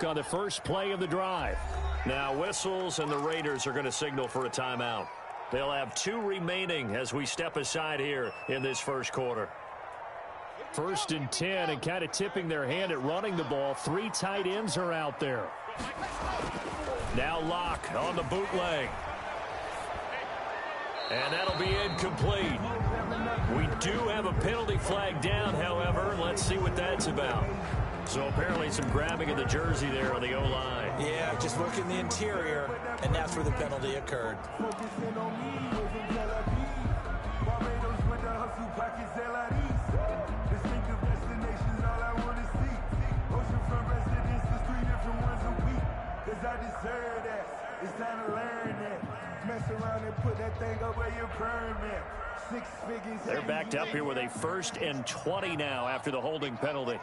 clock on the first play of the drive. Now whistles, and the Raiders are going to signal for a timeout. They'll have 2 remaining as we step aside here in this first quarter. 1st and 10, and kind of tipping their hand at running the ball. 3 tight ends are out there. Now Locke on the bootleg. And that'll be incomplete. We do have a penalty flag down, however. Let's see what that's about. So apparently some grabbing of the jersey there on the O-line. Yeah, just look in the interior, and that's where the penalty occurred. It's time to learn that. Mess around and put that thing up where your permit. 6 figures. They're backed up here with a 1st and 20 now after the holding penalty.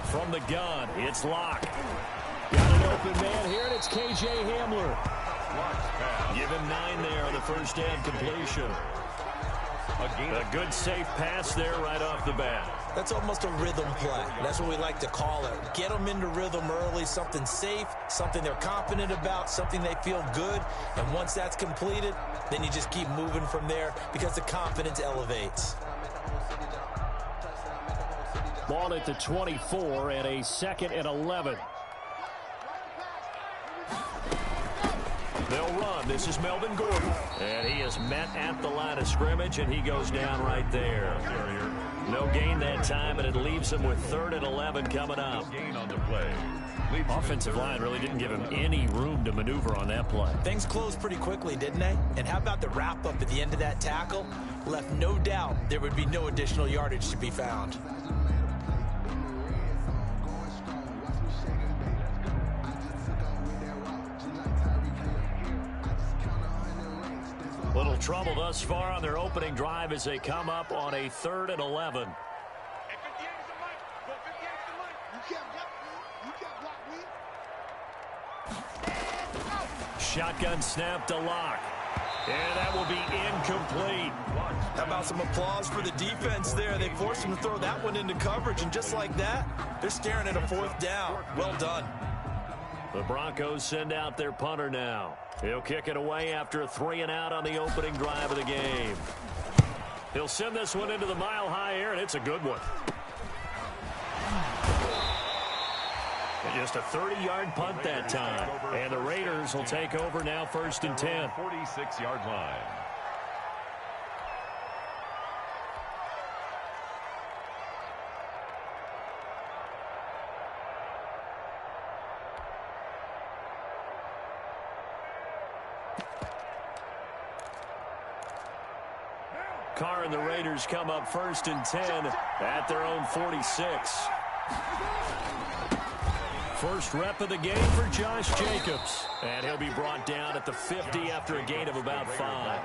From the gun, it's Locke. Got an open man here, and it's K.J. Hamler. Give him 9 there on the first down completion. A good safe pass there right off the bat. That's almost a rhythm play. That's what we like to call it. Get them into rhythm early, something safe, something they're confident about, something they feel good. And once that's completed, then you just keep moving from there because the confidence elevates. Ball at the 24 and a 2nd and 11. They'll run. This is Melvin Gordon. And he is met at the line of scrimmage, and he goes down right there. No gain that time, and it leaves him with 3rd and 11 coming up. Offensive line really didn't give him any room to maneuver on that play. Things closed pretty quickly, didn't they? And how about the wrap-up at the end of that tackle? Left no doubt there would be no additional yardage to be found. Little trouble thus far on their opening drive as they come up on a 3rd and 11. Shotgun snap to Locke. And that will be incomplete. How about some applause for the defense there? They forced him to throw that one into coverage, and just like that, they're staring at a 4th down. Well done. The Broncos send out their punter now. He'll kick it away after a 3 and out on the opening drive of the game. He'll send this one into the mile-high air, and it's a good one. And just a 30-yard punt that time. And the Raiders will take over now 1st and 10. 46-yard line. Carr and the Raiders come up 1st and 10 at their own 46. First rep of the game for Josh Jacobs. And he'll be brought down at the 50 after a gain of about 5.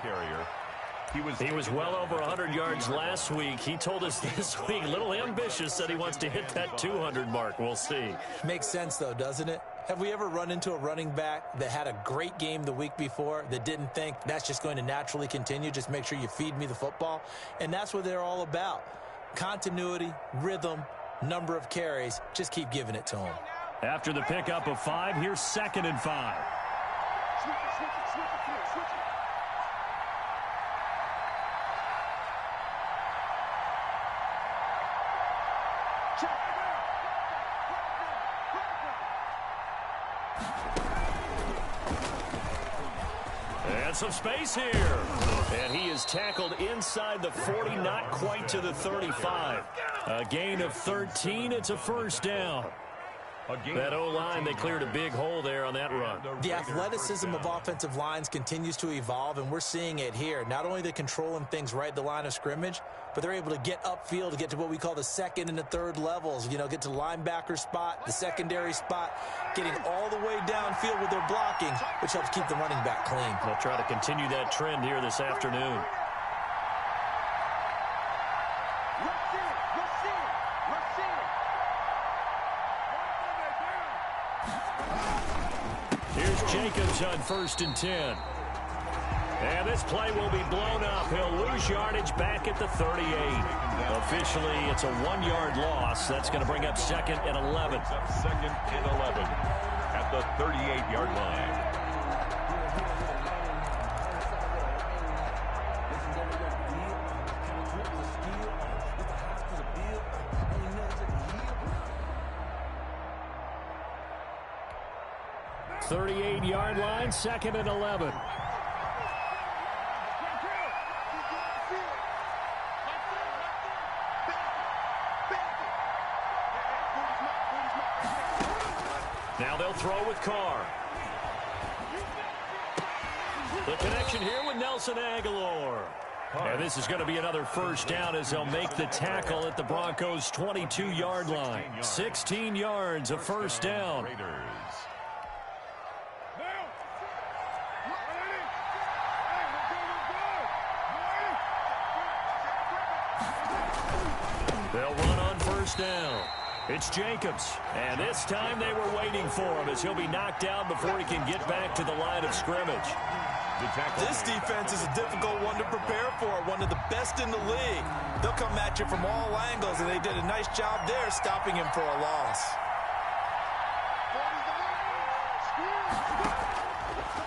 He was well over 100 yards last week. He told us this week, a little ambitious, that he wants to hit that 200 mark. We'll see. Makes sense, though, doesn't it? Have we ever run into a running back that had a great game the week before that didn't think that's just going to naturally continue? Just make sure you feed me the football. And that's what they're all about. Continuity, rhythm, number of carries. Just keep giving it to them. After the pickup of 5, here's 2nd and 5. And some space here. And he is tackled inside the 40, not quite to the 35. A gain of 13. It's a 1st down. That O-line, they cleared a big hole there on that run. The athleticism of offensive lines continues to evolve, and we're seeing it here. Not only are they controlling things right at the line of scrimmage, but they're able to get upfield to get to what we call the 2nd and the 3rd levels. You know, get to the linebacker spot, the secondary spot, getting all the way downfield with their blocking, which helps keep the running back clean. They'll try to continue that trend here this afternoon. Here's Jacobs on 1st and 10. And this play will be blown up. He'll lose yardage back at the 38. Officially, it's a 1-yard loss. That's going to bring up 2nd and 11. Second and 11 at the 38-yard line. Yard line, 2nd and 11. Now they'll throw with Carr. The connection here with Nelson Aguilar. And this is going to be another first down as they'll make the tackle at the Broncos' 22-yard line. 16 yards, a first down. They'll run on first down. It's Jacobs. And this time they were waiting for him as he'll be knocked down before he can get back to the line of scrimmage. This defense is a difficult one to prepare for, one of the best in the league. They'll come at you from all angles, and they did a nice job there stopping him for a loss.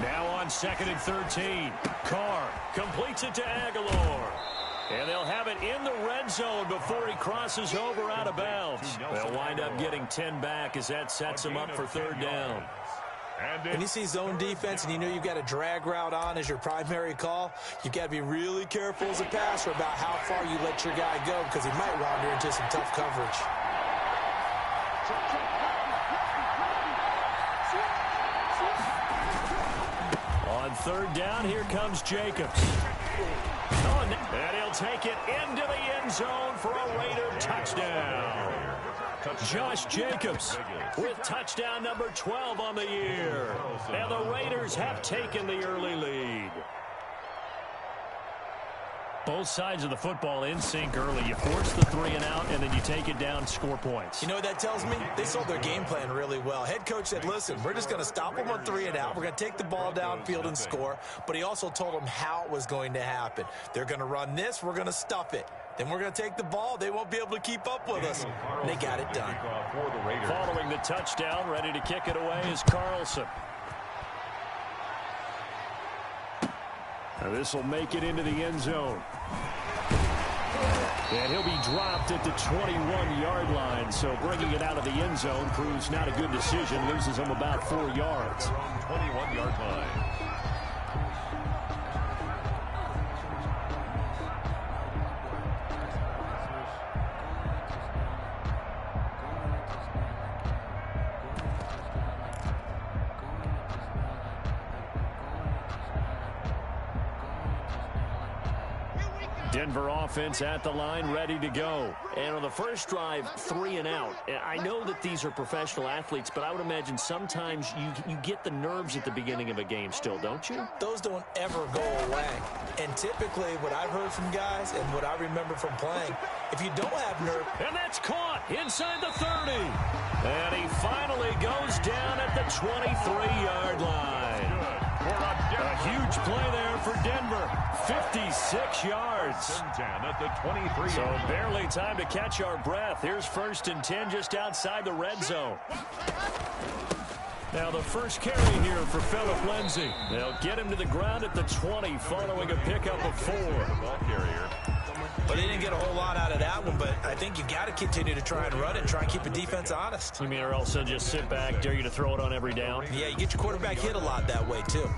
Now on 2nd and 13. Carr completes it to Aguilar. And they'll have it in the red zone before he crosses over out of bounds. They'll wind up getting 10 back as that sets him up for 3rd down. When you see zone defense and you know you've got a drag route on as your primary call, you've got to be really careful as a passer about how far you let your guy go because he might wander into some tough coverage. On 3rd down, here comes Jacobs. And he'll take it into the end zone for a Raider touchdown. Josh Jacobs with touchdown number 12 on the year. And the Raiders have taken the early lead. Both sides of the football in sync early. You force the 3 and out, and then you take it down, score points. You know what that tells me? They sold their game plan really well. Head coach said, listen, we're just going to stop them on 3 and out. We're going to take the ball downfield and score. But he also told them how it was going to happen. They're going to run this. We're going to stuff it. Then we're going to take the ball. They won't be able to keep up with us. And they got it done. Following the touchdown, ready to kick it away is Carlson. Now this will make it into the end zone. And he'll be dropped at the 21-yard line, so bringing it out of the end zone proves not a good decision. Loses him about 4 yards. 21-yard line. Denver offense at the line, ready to go. And on the first drive, 3 and out. I know that these are professional athletes, but I would imagine sometimes you get the nerves at the beginning of a game still, don't you? Those don't ever go away. And typically what I've heard from guys and what I remember from playing, if you don't have nerve. And that's caught inside the 30. And he finally goes down at the 23-yard line. A huge play there for Denver. 56 yards. So barely time to catch our breath. Here's 1st and 10 just outside the red zone. Now the first carry here for Phillip Lindsay. They'll get him to the ground at the 20 following a pickup of 4. But they didn't get a whole lot out of that one, but I think you got to continue to try and run it and try and keep the defense honest. You mean or else they'll just sit back, dare you to throw it on every down? Yeah, you get your quarterback hit a lot that way, too.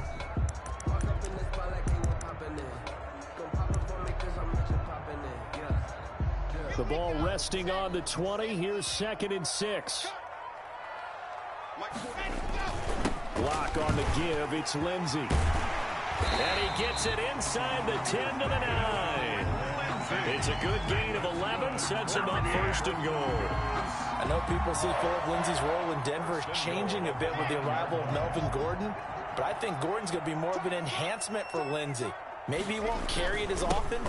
The ball resting on the 20. Here's 2nd and 6. Block on the give. It's Lindsay. And he gets it inside the 10 to the 9. It's a good gain of 11. Sets him up 1st and goal. I know people see Phillip Lindsay's role in Denver changing a bit with the arrival of Melvin Gordon, but I think Gordon's going to be more of an enhancement for Lindsay. Maybe he won't carry it as often,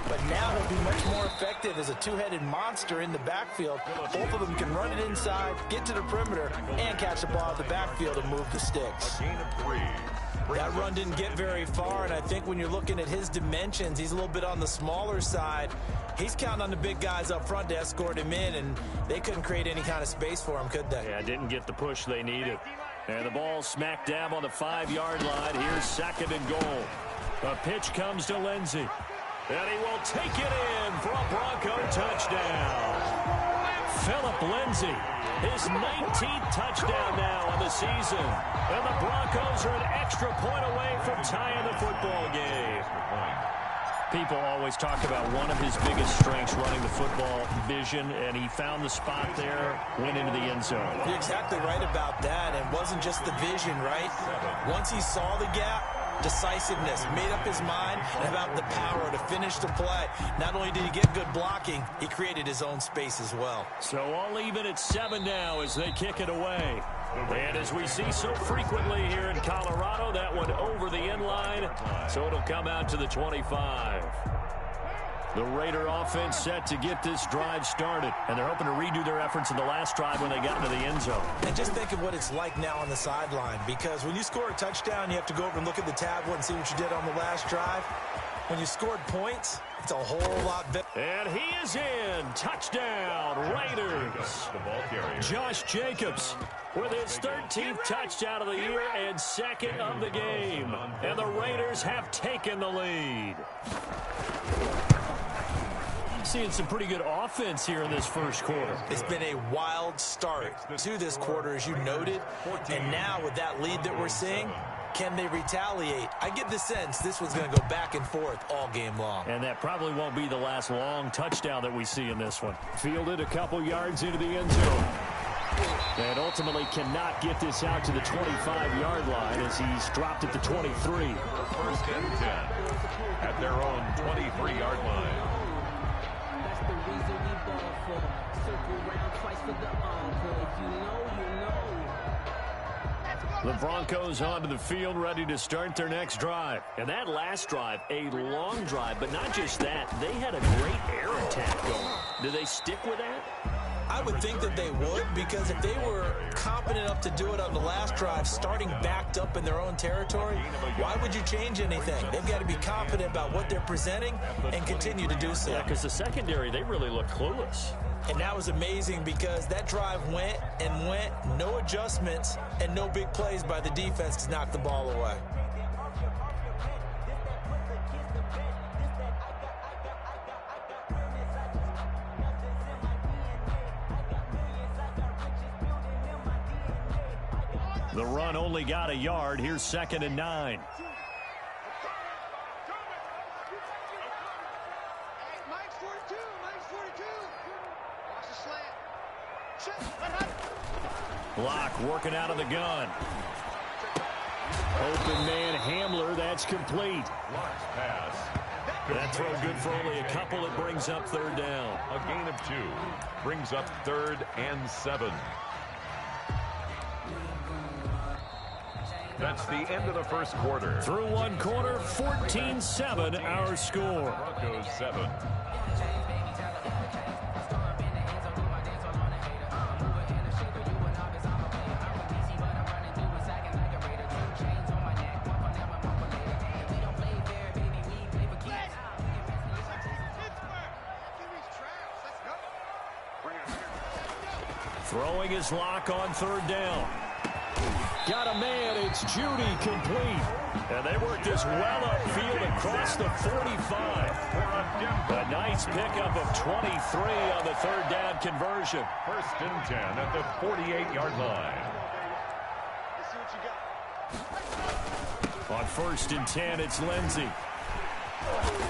but now he'll be much more effective as a two-headed monster in the backfield. Both of them can run it inside, get to the perimeter, and catch the ball at the backfield and move the sticks. A gain of 3. That run didn't get very far, and I think when you're looking at his dimensions, he's a little bit on the smaller side. He's counting on the big guys up front to escort him in, and they couldn't create any kind of space for him, could they? Yeah, didn't get the push they needed. And the ball smack dab on the 5-yard line. Here's 2nd and goal. A pitch comes to Lindsey. And he will take it in for a Bronco touchdown. Phillip Lindsey, his 19th touchdown now on the season. And the Broncos are an extra point away from tying the football game. People always talk about one of his biggest strengths running the football, vision, and he found the spot there, went into the end zone. You're exactly right about that, and it wasn't just the vision, right? Once he saw the gap, decisiveness, made up his mind, and about the power to finish the play. Not only did he get good blocking, he created his own space as well. So all even at 7 now as they kick it away. And as we see so frequently here in Colorado, that one over the end line, so it'll come out to the 25. The Raider offense set to get this drive started, and they're hoping to redo their efforts in the last drive when they got into the end zone. And just think of what it's like now on the sideline, because when you score a touchdown, you have to go over and look at the tablet and see what you did on the last drive. When you scored points, it's a whole lot better. And he is in. Touchdown, Raiders. Josh Jacobs with his 13th touchdown of the year and 2nd of the game. And the Raiders have taken the lead. Seeing some pretty good offense here in this first quarter. It's been a wild start to this quarter, as you noted. And now with that lead that we're seeing, can they retaliate? I get the sense this one's going to go back and forth all game long. And that probably won't be the last long touchdown that we see in this one. Fielded a couple yards into the end zone. And ultimately cannot get this out to the 25-yard line as he's dropped at the 23. 1st and 10 at their own 23-yard line. That's the reason we ball for. Circle round twice for the encore. You know. The Broncos onto the field, ready to start their next drive. And that last drive, a long drive, but not just that. They had a great air attack going. Do they stick with that? I would think that they would, because if they were competent enough to do it on the last drive, starting backed up in their own territory, why would you change anything? They've got to be confident about what they're presenting and continue to do so. Yeah, because the secondary, they really look clueless. And that was amazing because that drive went and went, no adjustments, and no big plays by the defense to knock the ball away. The run only got a yard. Here's 2nd and 9. Block working out of the gun. Open man Hamler, that's complete. Pass. That throw good for only a couple. It brings up 3rd down. A gain of 2 brings up 3rd and 7. That's the end of the first quarter. Through one quarter, 14-7 our score. Broncos 7. Throwing his lock on 3rd down. Got a man, it's Judy, complete. And they work this well upfield across the 45. A nice pickup of 23 on the 3rd down conversion. 1st and 10 at the 48-yard line. On 1st and 10, it's Lindsey.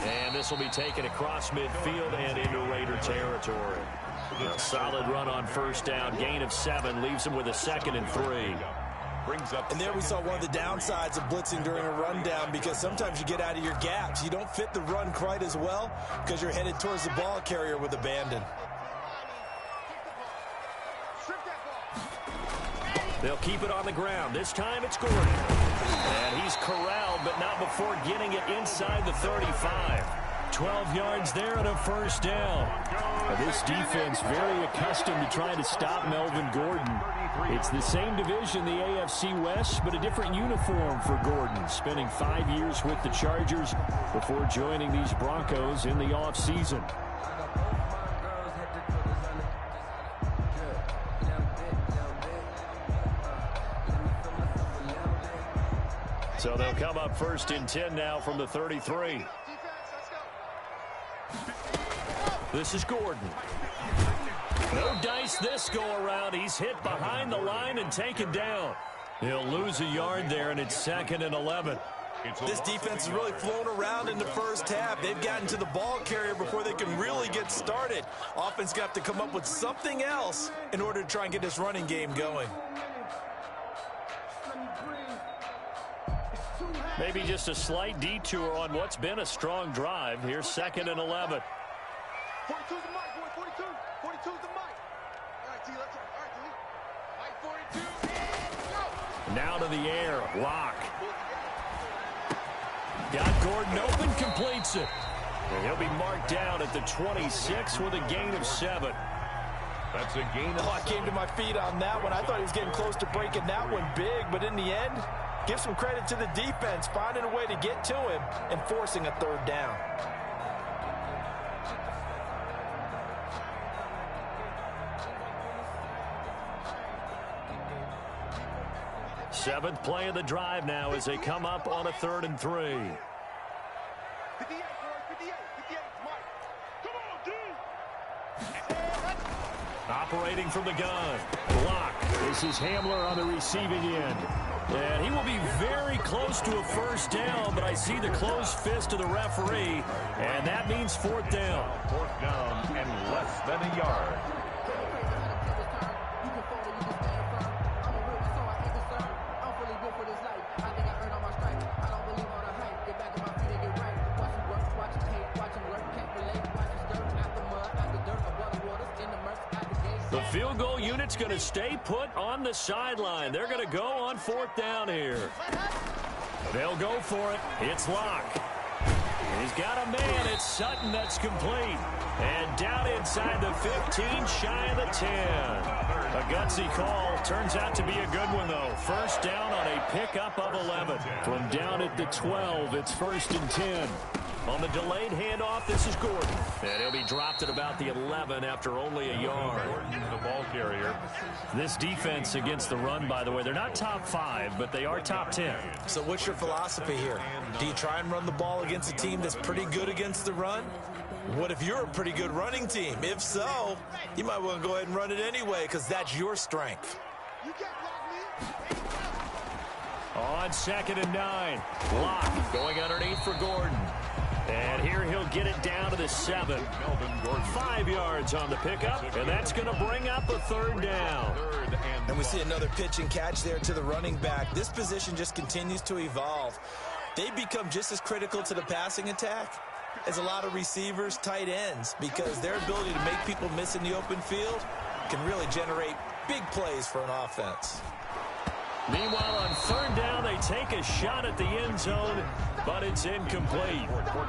And this will be taken across midfield and into Raider territory. A solid run on 1st down, gain of 7, leaves him with a 2nd and 3. And there we saw one of the downsides of blitzing during a rundown, because sometimes you get out of your gaps. You don't fit the run quite as well because you're headed towards the ball carrier with abandon. They'll keep it on the ground. This time it's Gordon. And he's corralled, but not before getting it inside the 35. 12 yards there and a first down. This defense very accustomed to trying to stop Melvin Gordon. It's the same division, the AFC West, but a different uniform for Gordon, spending 5 years with the Chargers before joining these Broncos in the offseason. So they'll come up first and 10 now from the 33. This is Gordon. No dice this go-around. He's hit behind the line and taken down. He'll lose a yard there, and it's 2nd and 11. This defense has really flown around in the first half. They've gotten to the ball carrier before they can really get started. Offense got to come up with something else in order to try and get this running game going. Maybe just a slight detour on what's been a strong drive. Here's 2nd and 11. 42's the mic, boy. 42. 42's the mic. All right, T, let's go. All right, T. Mike 42. Now to the air. Lock. Got Gordon open, completes it. And he'll be marked down at the 26 with a gain of 7. That's a gain of 7. I came to my feet on that one. I thought he was getting close to breaking that one big, but in the end, give some credit to the defense, finding a way to get to him and forcing a 3rd down. Seventh play of the drive now as they come up on a 3rd and 3. 58, boy. 58. Mike. Come on, D. Operating from the gun. Block. This is Hamler on the receiving end. And he will be very close to a first down, but I see the closed fist of the referee, and that means 4th down. 4th down and less than a yard. The field goal unit's going to stay put on the sideline. They're going to go on 4th down here. They'll go for it. It's Locke. He's got a man. It's Sutton that's complete. And down inside the 15, shy of the 10. A gutsy call. Turns out to be a good one, though. First down on a pickup of 11. From down at the 12, it's 1st and 10. On the delayed handoff, this is Gordon. And he'll be dropped at about the 11 after only a yard. Gordon, the ball carrier. This defense against the run, by the way, they're not top 5, but they are top 10. So what's your philosophy here? Do you try and run the ball against a team that's pretty good against the run? What if you're a pretty good running team? If so, you might want to go ahead and run it anyway because that's your strength. On 2nd and 9, Locke going underneath for Gordon. And here he'll get it down to the 7. 5 yards on the pickup, and that's going to bring up a 3rd down. And we see another pitch and catch there to the running back. This position just continues to evolve. They become just as critical to the passing attack as a lot of receivers, tight ends, because their ability to make people miss in the open field can really generate big plays for an offense. Meanwhile, on 3rd down, they take a shot at the end zone, but it's incomplete.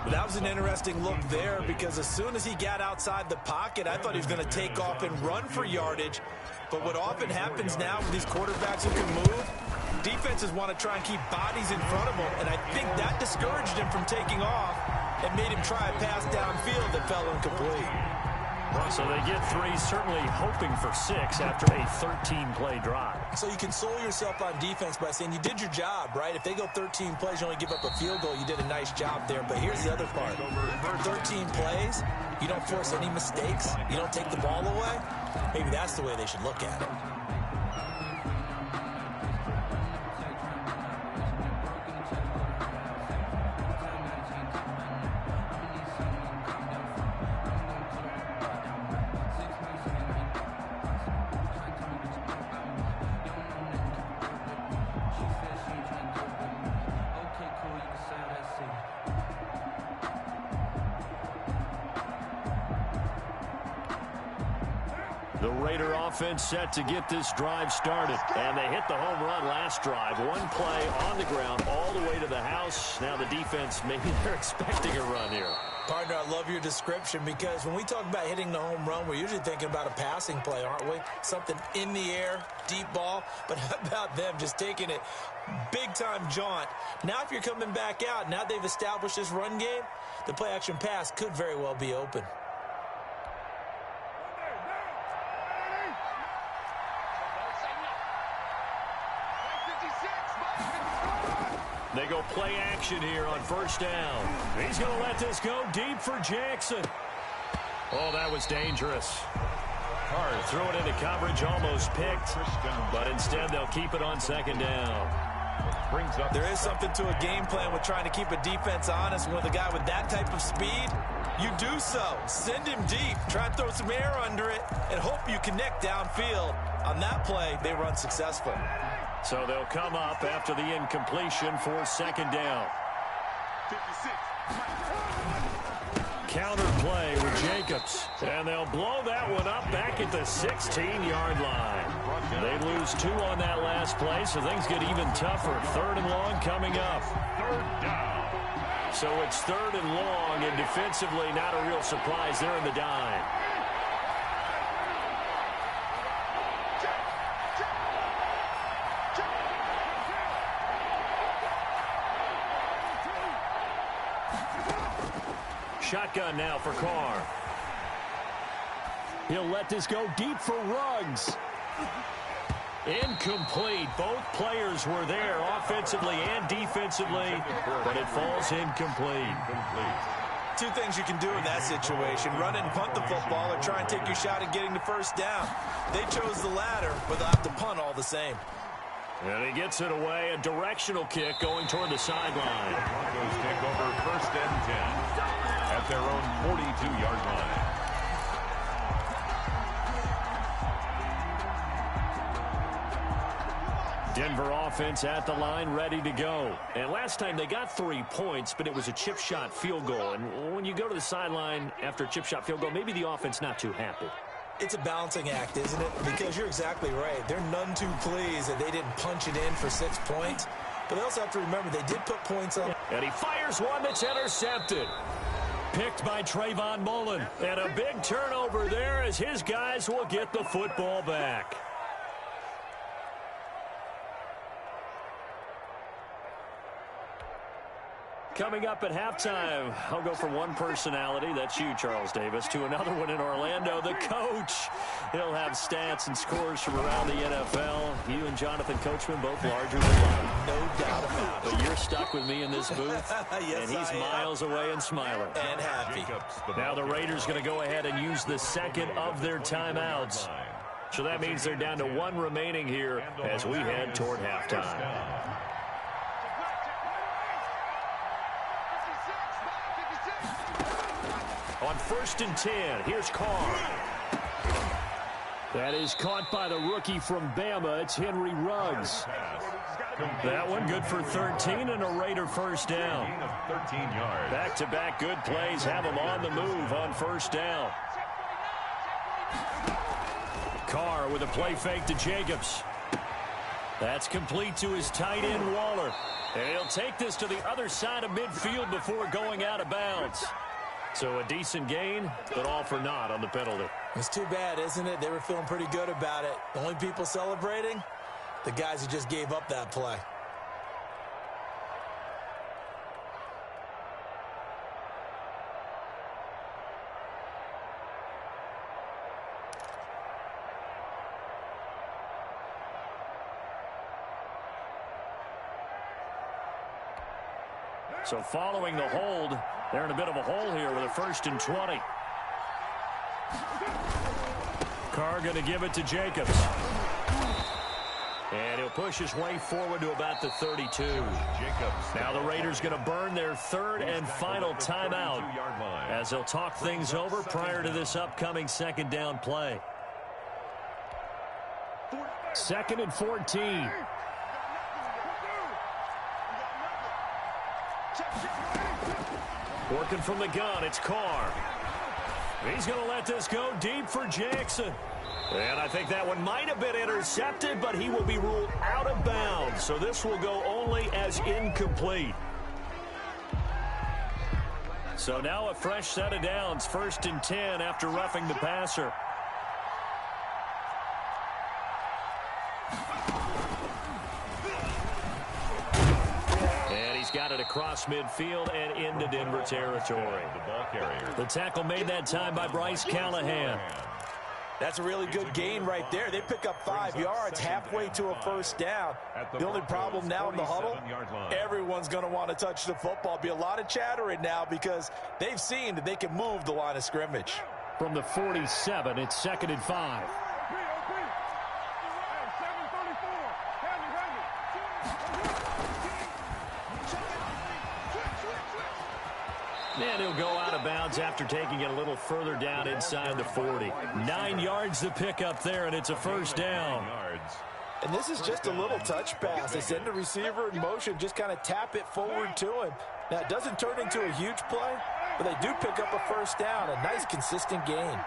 That was an interesting look there because as soon as he got outside the pocket, I thought he was going to take off and run for yardage. But what often happens now with these quarterbacks who can move, defenses want to try and keep bodies in front of them, and I think that discouraged him from taking off and made him try a pass downfield that fell incomplete. So they get 3, certainly hoping for 6 after a 13-play drive. So you console yourself on defense by saying you did your job, right? If they go 13 plays, you only give up a field goal, you did a nice job there. But here's the other part. 13 plays, you don't force any mistakes, you don't take the ball away. Maybe that's the way they should look at it. The Raider offense set to get this drive started. And they hit the home run last drive. 1 play on the ground all the way to the house. Now the defense, maybe they're expecting a run here. Partner, I love your description because when we talk about hitting the home run, we're usually thinking about a passing play, aren't we? Something in the air, deep ball. But how about them just taking it big-time jaunt? Now if you're coming back out, now they've established this run game, the play-action pass could very well be open. They go play action here on first down. He's going to let this go deep for Jackson. Oh, that was dangerous. Hard. Throw it into coverage, almost picked. But instead, they'll keep it on second down. There is something to a game plan with trying to keep a defense honest. With a guy with that type of speed, you do so. Send him deep. Try and throw some air under it and hope you connect downfield. On that play, they run successful. So they'll come up after the incompletion for second down. 56. Counter play with Jacobs. And they'll blow that one up back at the 16-yard line. They lose 2 on that last play, so things get even tougher. 3rd and long coming up. 3rd down. So it's 3rd and long, and defensively not a real surprise there in the dime. Shotgun now for Carr. He'll let this go deep for Ruggs. Incomplete. Both players were there offensively and defensively, but it falls incomplete. Two things you can do in that situation: run and punt the football, or try and take your shot at getting the first down. They chose the latter, but they'll have to punt all the same. And he gets it away. A directional kick going toward the sideline. Broncos take over 1st and 10 at their own 42-yard line. Denver offense at the line, ready to go. And last time they got 3 points, but it was a chip shot field goal. And when you go to the sideline after a chip shot field goal, maybe the offense not too happy. It's a balancing act, isn't it? Because you're exactly right. They're none too pleased that they didn't punch it in for 6 points. But they also have to remember they did put points on. And he fires one that's intercepted. Picked by Trayvon Mullen. And a big turnover there as his guys will get the football back. Coming up at halftime, I'll go from one personality, that's you, Charles Davis, to another one in Orlando, the coach. He'll have stats and scores from around the NFL. You and Jonathan Coachman both larger than life. No doubt about it. But you're stuck with me in this booth, Yes, and he's miles away and smiling. And happy. Now the Raiders going to go ahead and use the second of their timeouts. So that means they're down to 1 remaining here as we head toward halftime. On 1st and 10, here's Carr. That is caught by the rookie from Bama. It's Henry Ruggs. That one good for 13 and a Raider first down. 13 yards. Back-to-back good plays have them on the move on first down. Carr with a play fake to Jacobs. That's complete to his tight end, Waller. And he'll take this to the other side of midfield before going out of bounds. So a decent gain, but all for naught on the penalty. It's too bad, isn't it? They were feeling pretty good about it. The only people celebrating, the guys who just gave up that play. So following the hold, they're in a bit of a hole here with a 1st and 20. Carr going to give it to Jacobs. And he'll push his way forward to about the 32. Now the Raiders going to burn their 3rd and final timeout as they'll talk things over prior to this upcoming second down play. 2nd and 14. Working from the gun, it's Carr. He's going to let this go deep for Jackson. And I think that one might have been intercepted, but he will be ruled out of bounds. So this will go only as incomplete. So now a fresh set of downs, 1st and 10 after roughing the passer. And he's got it across midfield and into Denver territory. The ball carrier. The tackle made that time by Bryce Callahan. That's a really good gain right there. They pick up 5 yards halfway to a first down. The only problem now in the huddle, everyone's going to want to touch the football. Be a lot of chattering now because they've seen that they can move the line of scrimmage. From the 47, it's 2nd and 5. And he'll go out of bounds after taking it a little further down inside the 40. 9 yards to pick up there, and it's a first down. And this is just a little touch pass. They send the receiver in motion, just kind of tap it forward to him. Now, it doesn't turn into a huge play, but they do pick up a first down, a nice, consistent gain.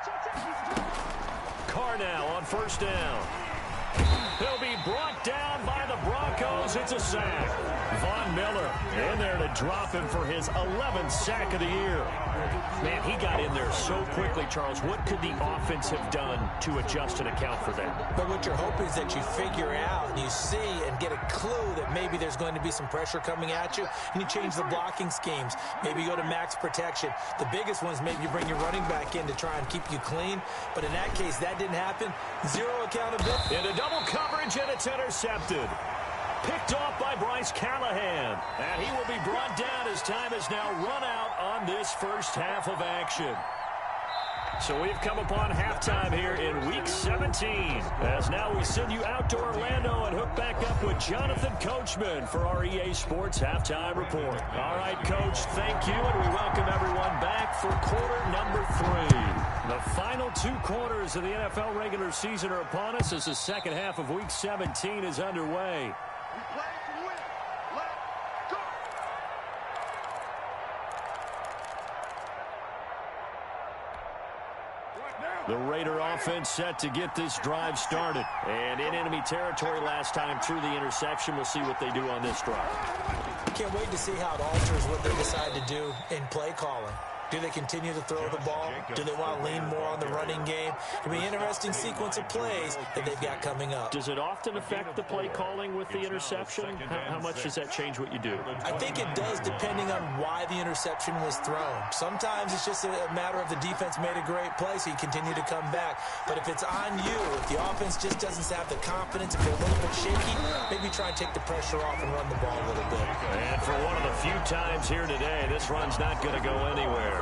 Carr now on first down. He'll be brought down by the Broncos. It's a sack. Von Miller in there to drop him for his 11th sack of the year. Man, he got in there so quickly, Charles. What could the offense have done to adjust and account for that? But what you're hoping is that you figure out and you see and get a clue that maybe there's going to be some pressure coming at you, and you change the blocking schemes. Maybe you go to max protection. The biggest one is maybe you bring your running back in to try and keep you clean. But in that case, that didn't happen. Zero accountability. Into double coverage, and it's intercepted. Picked off by Bryce Callahan. And he will be brought down as time has now run out on this first half of action. So we've come upon halftime here in Week 17. As now we send you out to Orlando and hook back up with Jonathan Coachman for our EA Sports Halftime Report. All right, Coach, thank you, and we welcome everyone back for quarter number 3. The final 2 quarters of the NFL regular season are upon us as the second half of Week 17 is underway. We play to win. Let's go. The Raider offense set to get this drive started. And in enemy territory last time through the interception. We'll see what they do on this drive. Can't wait to see how it alters what they decide to do in play calling. Do they continue to throw the ball? Do they want to lean more on the running game? It'll be an interesting sequence of plays that they've got coming up. Does it often affect the play calling with the interception? How much does that change what you do? I think it does, depending on why the interception was thrown. Sometimes it's just a matter of the defense made a great play, so you continue to come back. But if it's on you, if the offense just doesn't have the confidence, if they're a little bit shaky, maybe try and take the pressure off and run the ball a little bit. And for one of the few times here today, this run's not going to go anywhere.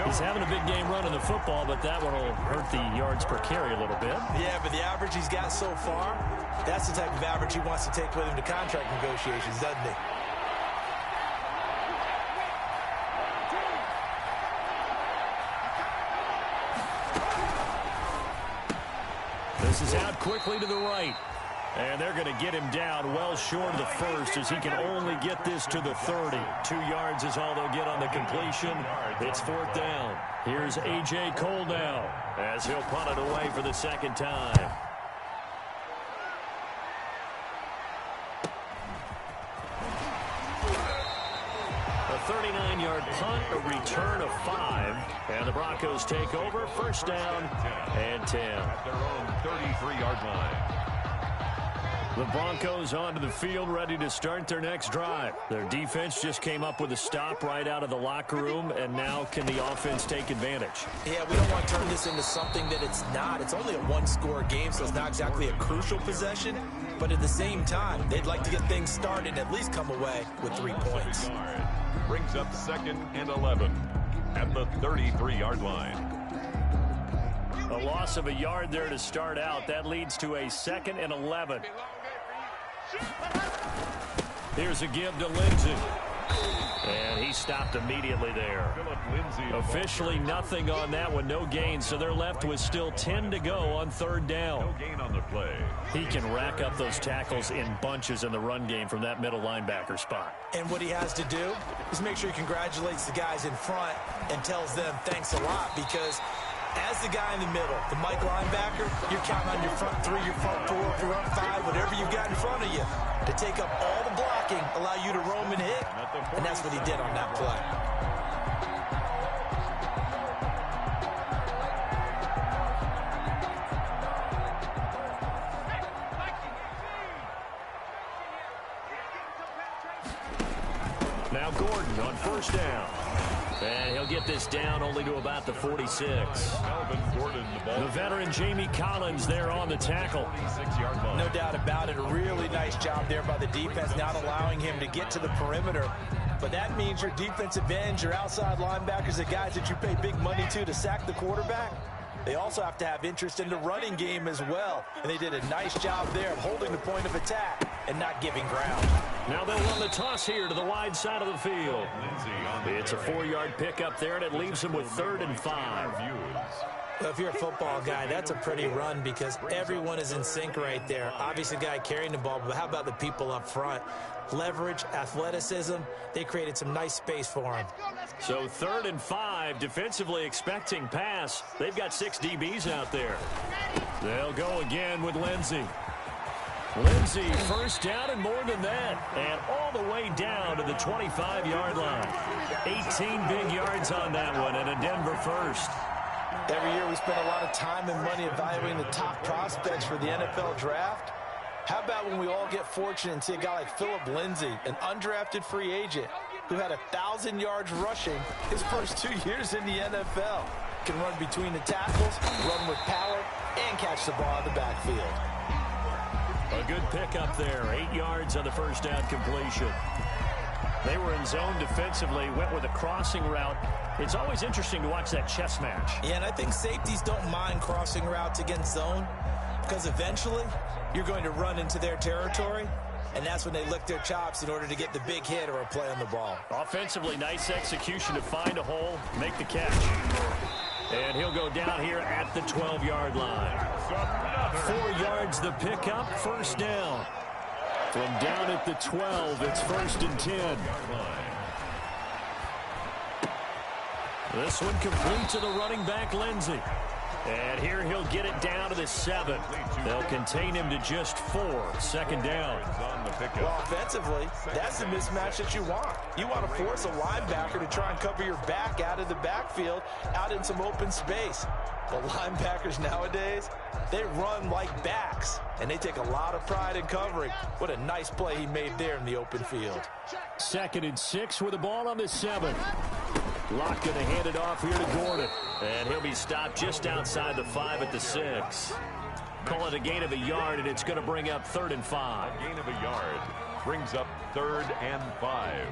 He's having a big game running the football, but that one will hurt the yards per carry a little bit. Yeah, but the average he's got so far, that's the type of average he wants to take with him to contract negotiations, doesn't he? This is out quickly to the right. And they're going to get him down well short of the first as he can only get this to the 30. 2 yards is all they'll get on the completion. It's 4th down. Here's A.J. Cole now as he'll punt it away for the second time. A 39-yard punt, a return of 5. And the Broncos take over. First down and 10. At their own 33-yard line. The Broncos onto the field, ready to start their next drive. Their defense just came up with a stop right out of the locker room, and now can the offense take advantage? Yeah, we don't want to turn this into something that it's not. It's only a one-score game, so it's not exactly a crucial possession. But at the same time, they'd like to get things started and at least come away with 3 points. Brings up 2nd and 11 at the 33-yard line. A loss of a yard there to start out. That leads to a 2nd and 11. Here's a give to Lindsey. And he stopped immediately there. Officially nothing on that one. No gain. So they're left with still 10 to go on 3rd down. No gain on the play. He can rack up those tackles in bunches in the run game from that middle linebacker spot. And what he has to do is make sure he congratulates the guys in front and tells them thanks a lot, because as the guy in the middle, the Mike linebacker, you're counting on your front 3, your front 4, your front 5, whatever you've got in front of you to take up all the blocking, allow you to roam and hit, and that's what he did on that play. Gordon on first down. And he'll get this down only to about the 46. Melvin Gordon, The veteran Jamie Collins there on the tackle. 46-yard line. No doubt about it. A really nice job there by the defense, not allowing him to get to the perimeter. But that means your defensive ends, your outside linebackers, the guys that you pay big money to sack the quarterback, they also have to have interest in the running game as well. And they did a nice job there of holding the point of attack and not giving ground. Now they'll run the toss here to the wide side of the field. It's a 4-yard pickup there, and it leaves them with 3rd and 5. Well, if you're a football guy, that's a pretty run because everyone is in sync right there. Obviously, the guy carrying the ball, but how about the people up front? Leverage, athleticism, they created some nice space for him. So 3rd and 5, defensively expecting pass. They've got 6 DBs out there. They'll go again with Lindsey. Lindsey, first down and more than that. And all the way down to the 25-yard line. 18 big yards on that one, and a Denver first. Every year we spend a lot of time and money evaluating the top prospects for the NFL draft. How about when we all get fortunate and see a guy like Phillip Lindsay, an undrafted free agent who had 1,000 yards rushing his first 2 years in the NFL. Can run between the tackles, run with power, and catch the ball in the backfield. A good pickup there, 8 yards on the first down completion. They were in zone defensively, went with a crossing route. It's always interesting to watch that chess match. Yeah, and I think safeties don't mind crossing routes against zone because eventually you're going to run into their territory, and that's when they lick their chops in order to get the big hit or a play on the ball. Offensively, nice execution to find a hole, make the catch. And he'll go down here at the 12-yard line. 4 yards the pickup, first down. From down at the 12, it's 1st and 10. This one complete to the running back, Lindsey. And here he'll get it down to the 7. They'll contain him to just 4. Second down. Well, offensively, that's the mismatch that you want. You want to force a linebacker to try and cover your back out of the backfield, out in some open space. The linebackers nowadays, they run like backs, and they take a lot of pride in covering. What a nice play he made there in the open field. 2nd and 6 with the ball on the 7. Locke going to hand it off here to Gordon. And he'll be stopped just outside the 5 at the 6. Call it a gain of a yard, and it's going to bring up 3rd and 5. A gain of a yard brings up 3rd and 5.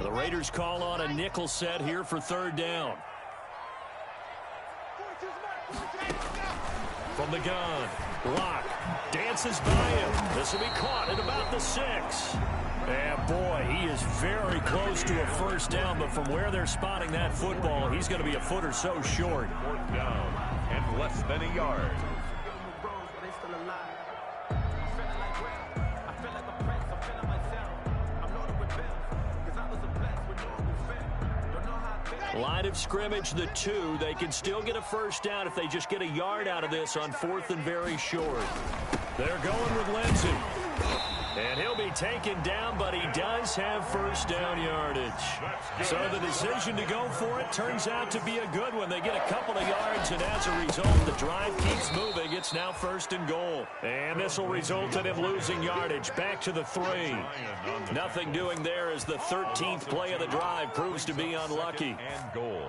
The Raiders call on a nickel set here for 3rd down. From the gun, Locke dances by him. This will be caught at about the 6. And boy, he is very close to a first down, but from where they're spotting that football, he's going to be a foot or so short. 4th down and less than a yard. Line of scrimmage, the 2. They can still get a first down if they just get a yard out of this on 4th and very short. They're going with Lindsey. And he'll be taken down, but he does have first down yardage. So the decision to go for it turns out to be a good one. They get a couple of yards, and as a result, the drive keeps moving. It's now 1st and goal. And this will result in him losing yardage. Back to the 3. Nothing doing there as the 13th play of the drive proves to be unlucky. And goal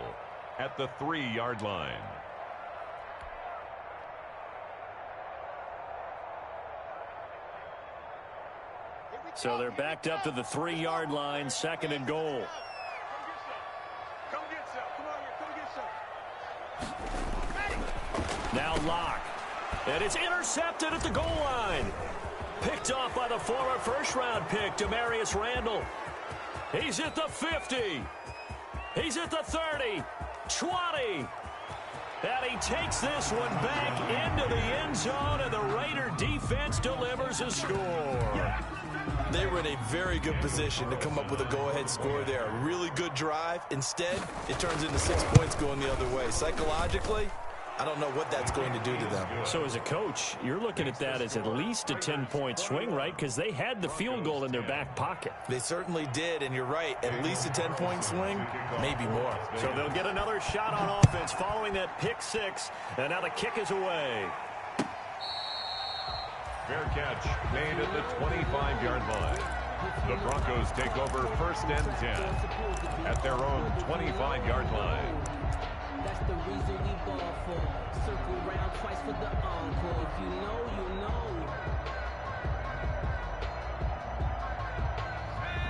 at the 3-yard line. So they're backed up to the 3-yard line, 2nd and goal. Now Locke. And it's intercepted at the goal line. Picked off by the former first-round pick, Demarius Randall. He's at the 50. He's at the 30. 20. And he takes this one back into the end zone, and the Raider defense delivers a score. They were in a very good position to come up with a go-ahead score there. A really good drive. Instead, it turns into 6 points going the other way. Psychologically, I don't know what that's going to do to them. So as a coach, you're looking at that as at least a 10-point swing, right? Because they had the field goal in their back pocket. They certainly did, and you're right. At least a 10-point swing, maybe more. So they'll get another shot on offense following that pick six, and now the kick is away. Fair catch made at the 25-yard line. The Broncos take over 1st and 10 at their own 25-yard line. That's the reason we ball for. Circle round twice for the encore. If you know, you know.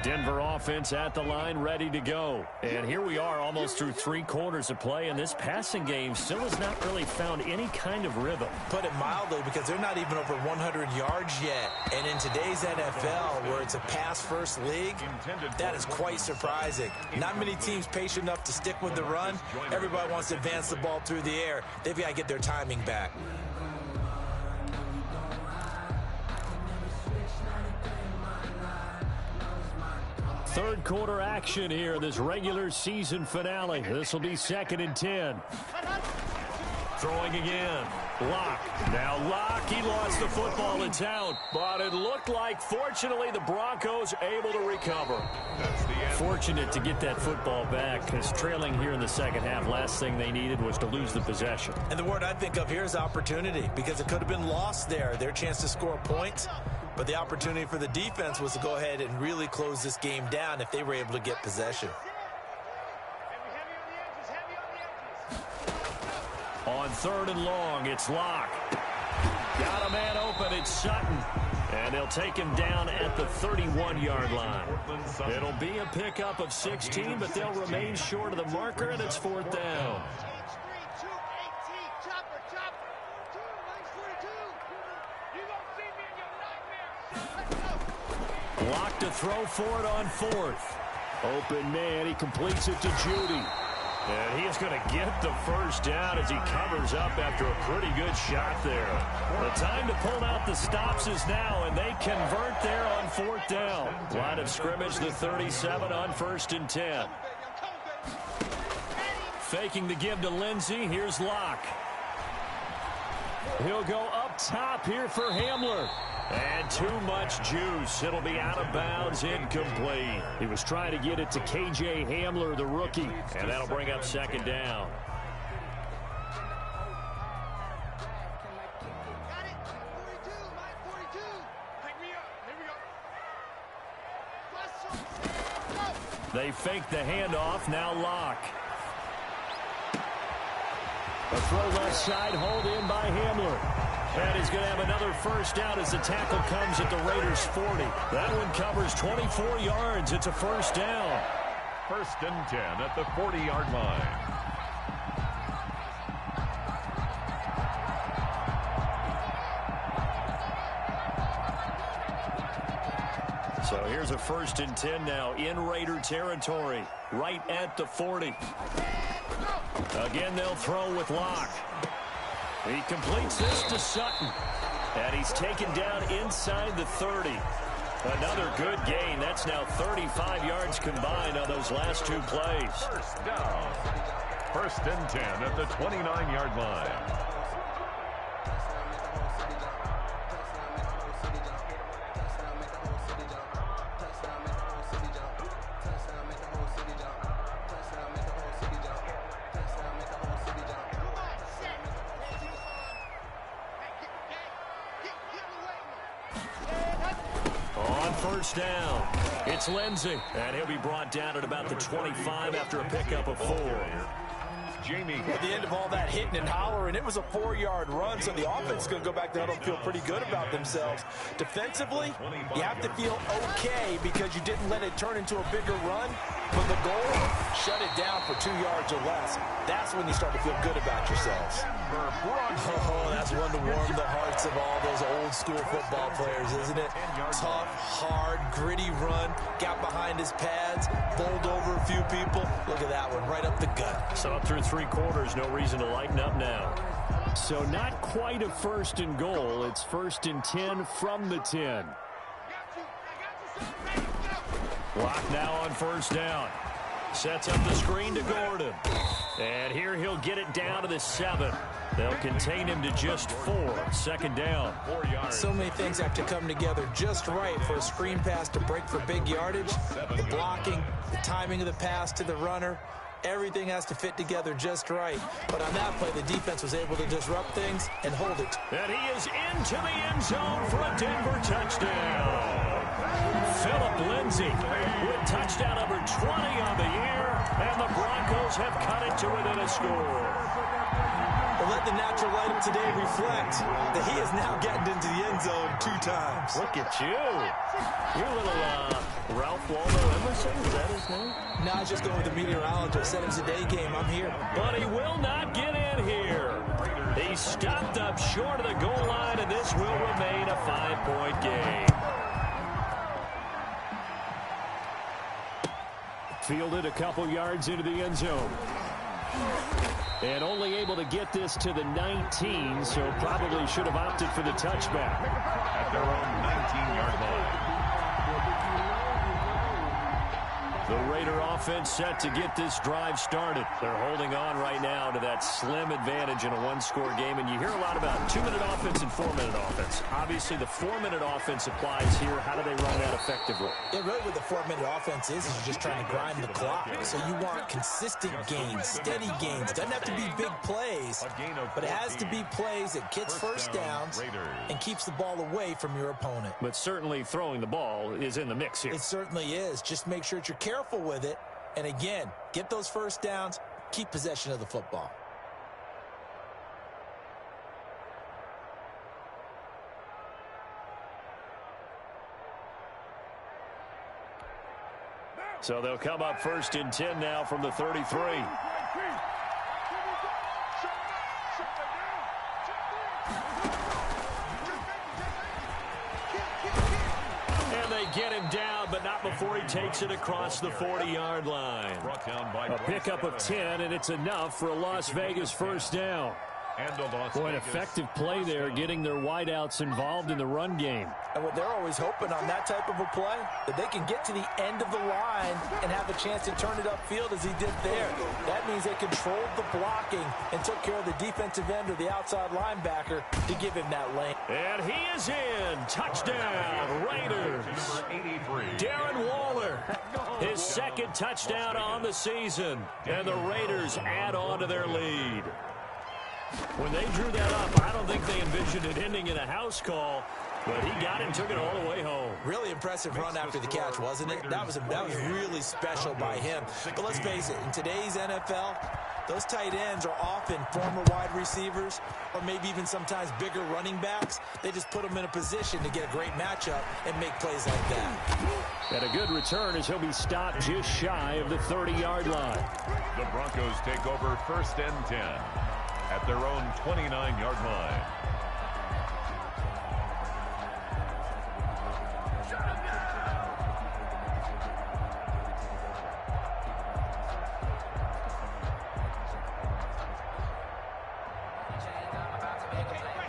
Denver offense at the line, ready to go. And here we are almost through 3 quarters of play, and this passing game still has not really found any kind of rhythm. Put it mildly, because they're not even over 100 yards yet. And in today's NFL, where it's a pass-first league, that is quite surprising. Not many teams patient enough to stick with the run. Everybody wants to advance the ball through the air. They've got to get their timing back. Third quarter action here, this regular season finale. This will be 2nd and 10. Throwing again. Locke. Now Locke, he lost the football. It's out. But it looked like, fortunately, the Broncos able to recover. Fortunate to get that football back, because trailing here in the second half, last thing they needed was to lose the possession. And the word I think of here is opportunity, because it could have been lost there. Their chance to score points. But the opportunity for the defense was to go ahead and really close this game down if they were able to get possession. On 3rd and long, it's Locke. Got a man open, it's Sutton. And they'll take him down at the 31-yard line. It'll be a pickup of 16, but they'll remain short of the marker, and it's 4th down. Locke to throw for it on 4th. Open man, he completes it to Judy. And he is going to get the first down as he covers up after a pretty good shot there. The time to pull out the stops is now, and they convert there on 4th down. Line of scrimmage, the 37 on 1st and 10. Faking the give to Lindsey. Here's Locke. He'll go up top here for Hamler. And too much juice. It'll be out of bounds, incomplete. He was trying to get it to K.J. Hamler, the rookie. And that'll bring up 2nd down. They fake the handoff. Now Locke. A throw left side, hold in by Hamler. And he's going to have another first down as the tackle comes at the Raiders' 40. That one covers 24 yards. It's a first down. 1st and 10 at the 40-yard line. So here's a 1st and 10 now in Raider territory, right at the 40. Again, they'll throw with Locke. He completes this to Sutton. And he's taken down inside the 30. Another good gain. That's now 35 yards combined on those last 2 plays. First down. 1st and 10 at the 29-yard line. First down. It's Lindsey, and he'll be brought down at about the 25 after a pickup of 4. Jamie. At the end of all that hitting and hollering, it was a 4-yard run, so the offense is going to go back there and feel pretty good about themselves. Defensively, you have to feel okay because you didn't let it turn into a bigger run, but the goal, shut it down for 2 yards or less. That's when you start to feel good about yourselves. Oh, that's one to warm the hearts of all those old-school football players, isn't it? Tough, hard, gritty run, got behind his pads, bowled over a few people. Look at that one, right up the gut. So up through 3 quarters, no reason to lighten up now. So not quite a 1st and goal. It's 1st and 10 from the 10. Locke now on 1st down. Sets up the screen to Gordon. And here he'll get it down to the 7. They'll contain him to just 4. Second down. 4 yards. So many things have to come together just right for a screen pass to break for big yardage. The blocking, the timing of the pass to the runner, everything has to fit together just right. But on that play, the defense was able to disrupt things and hold it. And he is into the end zone for a Denver touchdown. Phillip Lindsay with touchdown number 20 on the year, and the Broncos have cut it to within a score. Well, let the natural light of today reflect that he is now getting into the end zone 2 times. Look at you. You're a little Ralph Waldo Emerson, is that his name? No, I was just going with the meteorologist. Said it was a day game. I'm here. But he will not get in here. He stopped up short of the goal line, and this will remain a 5-point game. Fielded a couple yards into the end zone. And only able to get this to the 19, so probably should have opted for the touchback. At their own 19-yard line. The Raider offense set to get this drive started. They're holding on right now to that slim advantage in a 1-score game, and you hear a lot about 2-minute offense and 4-minute offense. Obviously, the 4-minute offense applies here. How do they run that effectively? Yeah, really what the 4-minute offense is you're just trying to grind the clock. So you want consistent gains, steady gains. Doesn't have to be big plays, but it has to be plays that gets first downs and keeps the ball away from your opponent. But certainly throwing the ball is in the mix here. It certainly is. Just make sure that you're careful with it. And again, get those first downs, keep possession of the football. So they'll come up 1st and 10 now from the 33. Get him down, but not before he takes it across the 40-yard line. A pickup of 10, and it's enough for a Las Vegas first down. Boy, an effective play there, getting their wideouts involved in the run game. And what they're always hoping on that type of a play, that they can get to the end of the line and have a chance to turn it upfield as he did there. That means they controlled the blocking and took care of the defensive end or the outside linebacker to give him that lane. And he is in. Touchdown, Raiders. Darren Waller, his 2nd touchdown on the season. And the Raiders add on to their lead. When they drew that up, I don't think they envisioned it ending in a house call, but he got it and took it all the way home. Really impressive run after the catch, wasn't it? That was really special by him. But let's face it, in today's NFL, those tight ends are often former wide receivers or maybe even sometimes bigger running backs. They just put them in a position to get a great matchup and make plays like that. And a good return as he'll be stopped just shy of the 30-yard line. The Broncos take over 1st and 10. At their own 29-yard line.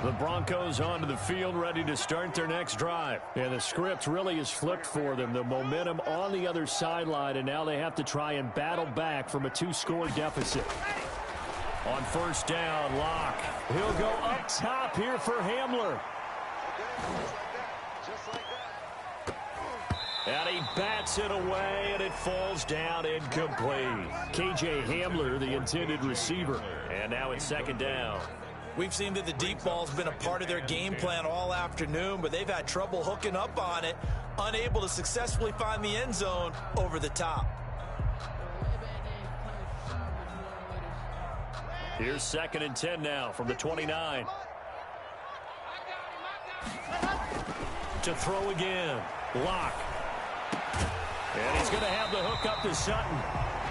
The Broncos onto the field, ready to start their next drive. And the script really is flipped for them. The momentum on the other sideline, and now they have to try and battle back from a 2-score deficit. On 1st down, Locke. He'll go up top here for Hamler. And he bats it away, and it falls down incomplete. K.J. Hamler, the intended receiver. And now it's 2nd down. We've seen that the deep ball's been a part of their game plan all afternoon, but they've had trouble hooking up on it, unable to successfully find the end zone over the top. Here's 2nd and 10 now from the 29. To throw again. Locke. And he's going to have the hook up to Sutton.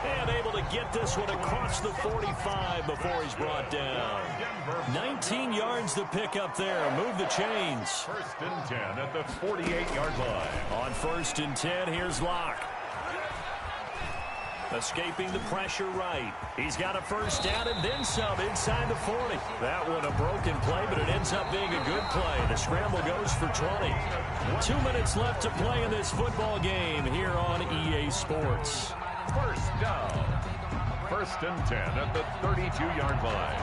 And able to get this one across the 45 before he's brought down. 19 yards to pick up there. Move the chains. 1st and 10 at the 48-yard line. On 1st and 10, here's Locke. Escaping the pressure right. He's got a first down and then some inside the 40. That one a broken play, but it ends up being a good play. The scramble goes for 20. 2 minutes left to play in this football game here on EA Sports. First down. 1st and 10 at the 32-yard line.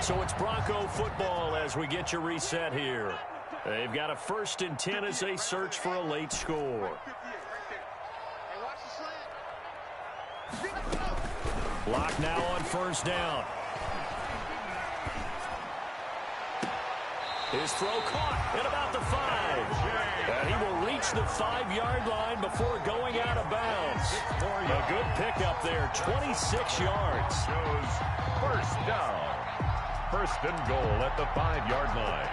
So it's Bronco football as we get you reset here. They've got a 1st and 10 as they search for a late score. Lock now on 1st down. His throw caught at about the 5. And he will reach the 5-yard line before going out of bounds. A good pickup there, 26 yards. Shows 1st down. 1st and goal at the 5-yard line.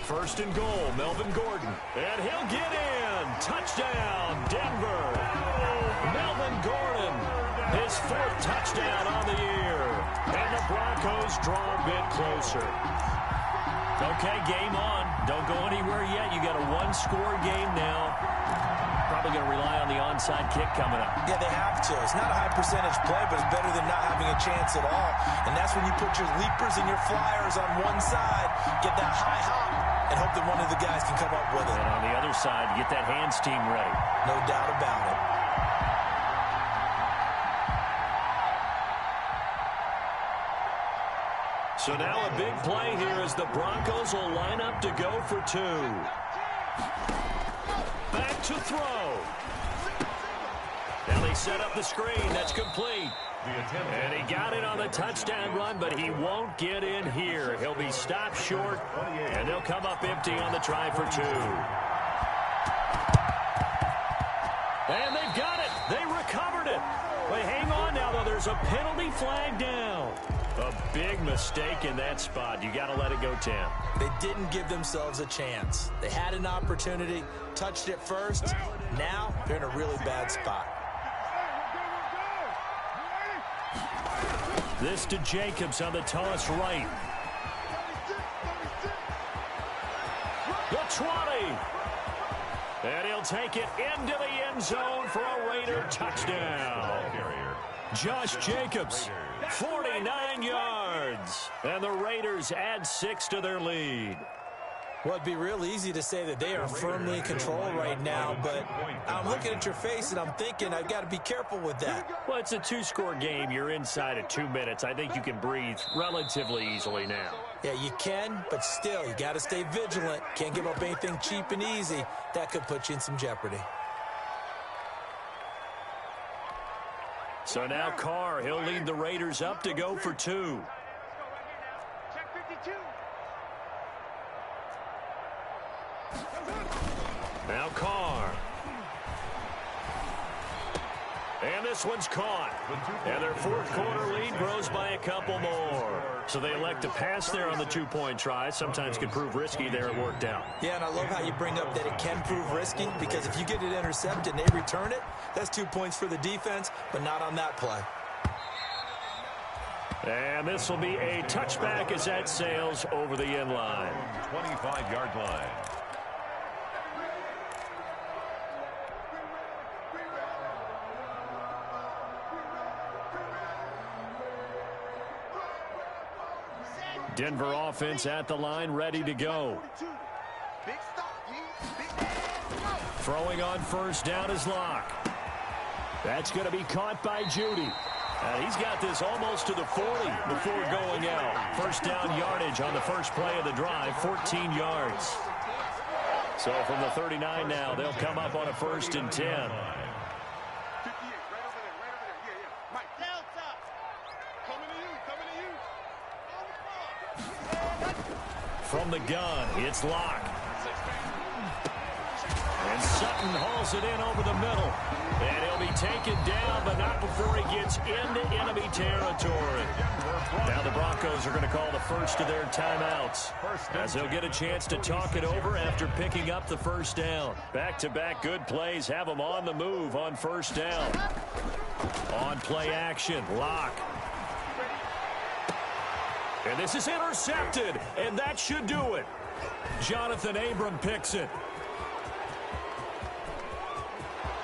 First and goal, Melvin Gordon. And he'll get in. Touchdown, Denver. Melvin Gordon, his 4th touchdown on the year. And the Broncos draw a bit closer. Okay, game on. Don't go anywhere yet. You got a 1-score game now. Probably going to rely on the onside kick coming up. Yeah, they have to. It's not a high percentage play, but it's better than not having a chance at all. And that's when you put your leapers and your flyers on one side, get that high hop, and hope that one of the guys can come up with it. And on the other side, get that hands team ready. No doubt about it. So now a big play here as the Broncos will line up to go for 2. Back to throw. Now they set up the screen. That's complete. And he got it on the touchdown run, but he won't get in here. He'll be stopped short, and they'll come up empty on the try for 2. And they've got it. They recovered it. But hang on now, though. There's a penalty flag down. A big mistake in that spot. You got to let it go 10. They didn't give themselves a chance. They had an opportunity, touched it first. Now they're in a really bad spot. This to Jacobs on the toss right. The 20. And he'll take it into the end zone for a Raider touchdown. Josh Jacobs, 49 yards. And the Raiders add 6 to their lead. Well, it'd be real easy to say that they are firmly in control right now, but I'm looking at your face and I'm thinking I've got to be careful with that. Well, it's a 2-score game. You're inside at 2 minutes. I think you can breathe relatively easily now. Yeah, you can, but still, you got to stay vigilant. Can't give up anything cheap and easy. That could put you in some jeopardy. So now Carr, he'll lead the Raiders up to go for 2. Now Carr. And this one's caught. And their 4th quarter lead grows by a couple more. So they elect to pass there on the 2-point try. Sometimes could prove risky there. It worked out. Yeah, and I love how you bring up that it can prove risky, because if you get it intercepted and they return it, that's 2 points for the defense, but not on that play. And this will be a touchback as that sails over the end line. 25-yard line. Denver offense at the line, ready to go. Throwing on 1st down is Locke. That's going to be caught by Judy. He's got this almost to the 40 before going out. 1st down yardage on the first play of the drive, 14 yards. So from the 39 now, they'll come up on a 1st and 10. From the gun, it's Locke. And Sutton hauls it in over the middle. And he'll be taken down, but not before he gets into enemy territory. Now the Broncos are going to call the first of their timeouts, as they'll get a chance to talk it over after picking up the 1st down. Back-to-back good plays have them on the move on 1st down. On play action, Locke. And this is intercepted, and that should do it. Jonathan Abram picks it.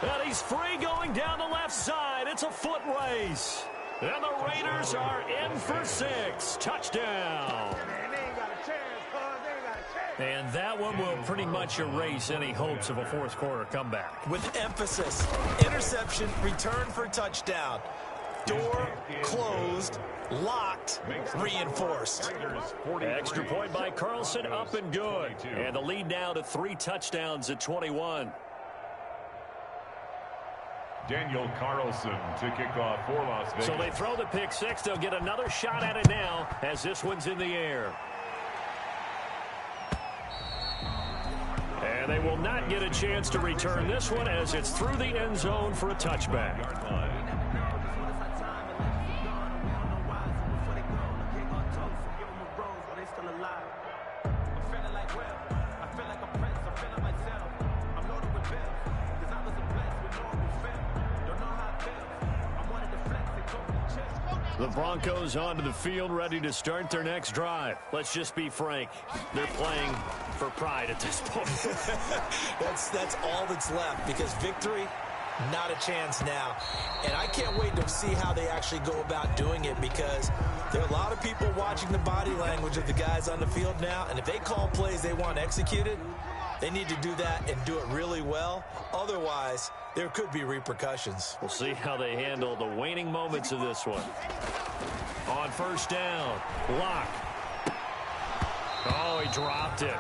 And he's free going down the left side. It's a foot race. And the Raiders are in for 6. Touchdown. And that one will pretty much erase any hopes of a fourth quarter comeback. With emphasis, interception, return for touchdown. Door closed, locked, reinforced. Extra point by Carlson, up and good. And the lead now to 3 touchdowns at 21. Daniel Carlson to kick off for Las Vegas. So they throw the pick six. They'll get another shot at it now as this one's in the air. And they will not get a chance to return this one as it's through the end zone for a touchback. The Broncos onto the field, ready to start their next drive. Let's just be frank. They're playing for pride at this point. That's all that's left, because victory, not a chance now. And I can't wait to see how they actually go about doing it, because there are a lot of people watching the body language of the guys on the field now, and if they call plays they want executed, they need to do that and do it really well. Otherwise, there could be repercussions. We'll see how they handle the waning moments of this one. On first down, Locke. Oh, he dropped it.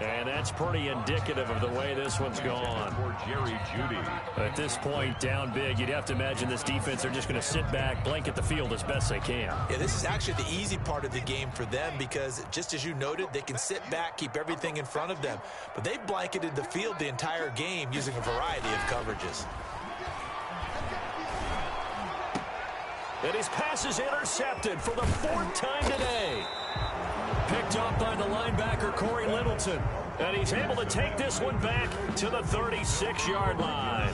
And that's pretty indicative of the way this one's gone. For Jerry Jeudy. At this point, down big, you'd have to imagine this defense are just going to sit back, blanket the field as best they can. Yeah, this is actually the easy part of the game for them, because just as you noted, they can sit back, keep everything in front of them. But they blanketed the field the entire game using a variety of coverages. And his pass is intercepted for the 4th time today. Picked up by the linebacker, Corey Littleton. And he's able to take this one back to the 36-yard line.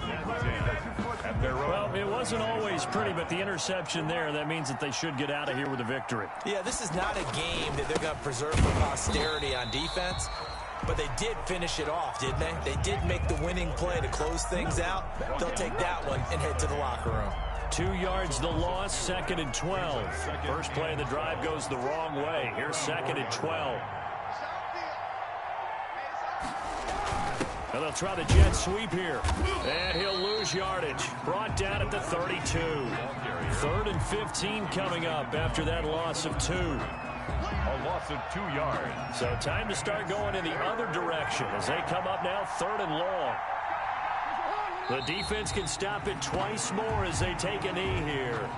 Well, it wasn't always pretty, but the interception there, that means that they should get out of here with a victory. Yeah, this is not a game that they're going to preserve for posterity on defense. But they did finish it off, didn't they? They did make the winning play to close things out. They'll take that one and head to the locker room. 2 yards the loss, 2nd and 12. First play of the drive goes the wrong way. Here's 2nd and 12. And they'll try the jet sweep here. And he'll lose yardage. Brought down at the 32. 3rd and 15 coming up after that loss of 2. A loss of 2 yards. So time to start going in the other direction as they come up now 3rd and long. The defense can stop it twice more as they take a knee here.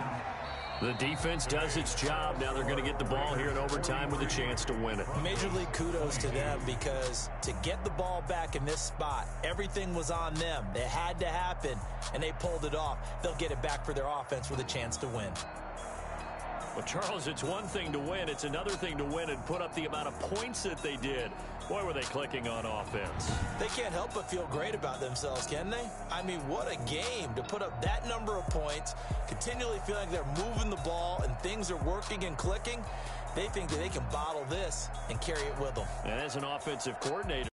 The defense does its job. Now they're going to get the ball here in overtime with a chance to win it. Major league kudos to them, because to get the ball back in this spot, everything was on them. It had to happen, and they pulled it off. They'll get it back for their offense with a chance to win. Well, Charles, it's one thing to win. It's another thing to win and put up the amount of points that they did. Boy, were they clicking on offense. They can't help but feel great about themselves, can they? I mean, what a game to put up that number of points, continually feeling like they're moving the ball and things are working and clicking. They think that they can bottle this and carry it with them. And as an offensive coordinator,